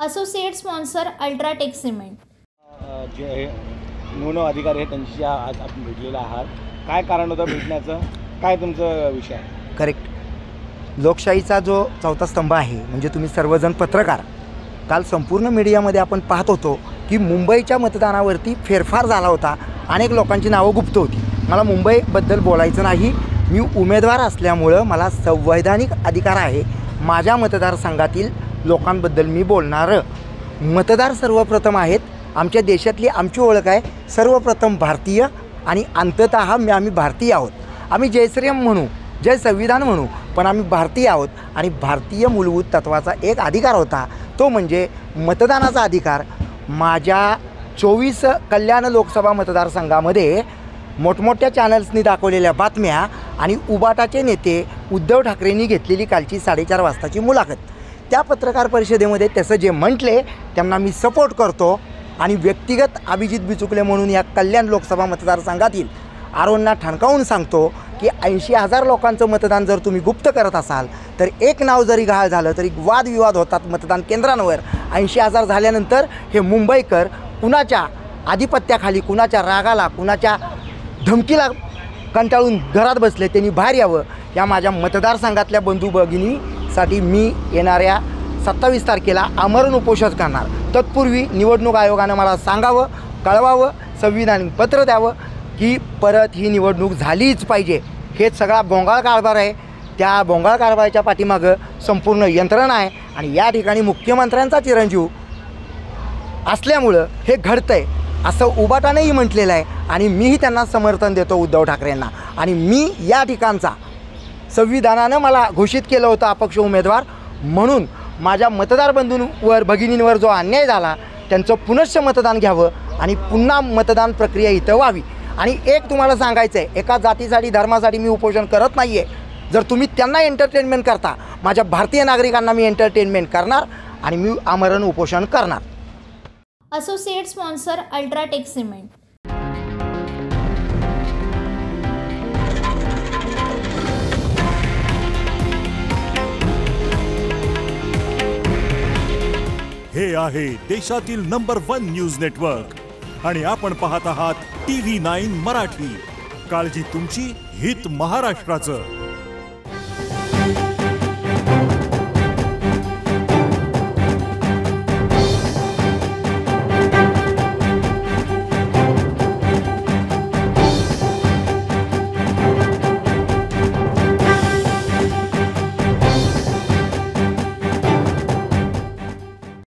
Associate sponsor UltraTech cement. जे न्यून अधिकारी आहेत त्यांची आज आपण भेटलेला आहात, काय कारण होतं भेटण्याचं, काय तुमचं विषय आहे? करेक्ट। लोकशाहीचा जो चौथा स्तंभ आहे म्हणजे तुम्ही सर्वजण पत्रकार, काल संपूर्ण मीडियामध्ये आपण पाहत होतो की मुंबईच्या मतदानावरती फेरफार झाला होता। अनेक लोकांची नावं गुप्त होती। मला मुंबईबद्दल बोलायचं नाही, मी उमेदवार असल्यामुळं मला संवैधानिक अधिकार आहे माझ्या मतदारसंघातील लोकांबद्दल मी बोलणार। मतदार सर्वप्रथम आहेत। आमच्या देशातली आमची ओळख आहे सर्वप्रथम भारतीय आणि अंततः आम्ही भारतीय आहोत। आम्ही जय श्रीराम म्हणू, जय संविधान म्हणू, पण आम्ही भारतीय आहोत आणि भारतीय मूलभूत तत्त्वाचा एक अधिकार होता, तो म्हणजे मतदानाचा अधिकार। माझ्या 24 कल्याण लोकसभा मतदारसंघामध्ये मोठमोठ्या चॅनल्सनी दाखवलेल्या बातम्या आणि उबाटाचे नेते उद्धव ठाकरेंनी घेतलेली कालची 4:30 वाजताची मुलाखत, त्या पत्रकार परिषदेमध्ये त्याचं जे म्हटले त्यांना मी सपोर्ट करतो। आणि व्यक्तिगत अभिजित बिचुकले म्हणून या कल्याण लोकसभा मतदारसंघातील आरोंना ठणकावून सांगतो की 80,000 लोकांचं मतदान जर तुम्ही गुप्त करत असाल तर एक नाव जरी गहाळ झालं तरी वादविवाद होतात मतदान केंद्रांवर। 80,000 झाल्यानंतर हे मुंबईकर कुणाच्या आधिपत्याखाली, कुणाच्या रागाला, कुणाच्या धमकीला कंटाळून घरात बसले, त्यांनी बाहेर यावं। या माझ्या मतदारसंघातल्या बंधू भगिनीसाठी मी येणाऱ्या 27 तारखेला आमरण उपोषण करणार। तत्पूर्वी निवडणूक आयोगानं मला सांगावं, कळवावं, संविधानिक पत्र द्यावं की परत ही निवडणूक झालीच पाहिजे। हेच सगळा बोंगाळ कारभार आहे। त्या बोंगाळ कारभाराच्या पाठीमागं संपूर्ण यंत्रणा आहे आणि या ठिकाणी मुख्यमंत्र्यांचा चिरंजीव असल्यामुळं हे घडतं आहे असं उबाटानेही म्हटलेलं आहे आणि मीही त्यांना समर्थन देतो उद्धव ठाकरेंना। आणि मी या ठिकाणचा संविधानानं मला घोषित केलं होतं अपक्ष उमेदवार म्हणून माझ्या मतदार बंधूंवर, भगिनींवर जो अन्याय झाला त्यांचं पुनश्च मतदान घ्यावं आणि पुन्हा मतदान प्रक्रिया इथं व्हावी। आणि एक तुम्हाला सांगायचं आहे, एका जातीसाठी धर्मासाठी मी उपोषण करत नाही आहे। जर तुम्ही त्यांना एंटरटेनमेंट करता, माझ्या भारतीय नागरिकांना मी एंटरटेनमेंट करणार आणि मी आमरण उपोषण करणार। Associate sponsor UltraTech cement. हे आहे देशातील नंबर 1 न्यूज नेटवर्क आणि आपण पाहत आहात TV9 मराठी। काळजी तुमची, हित महाराष्ट्राचं।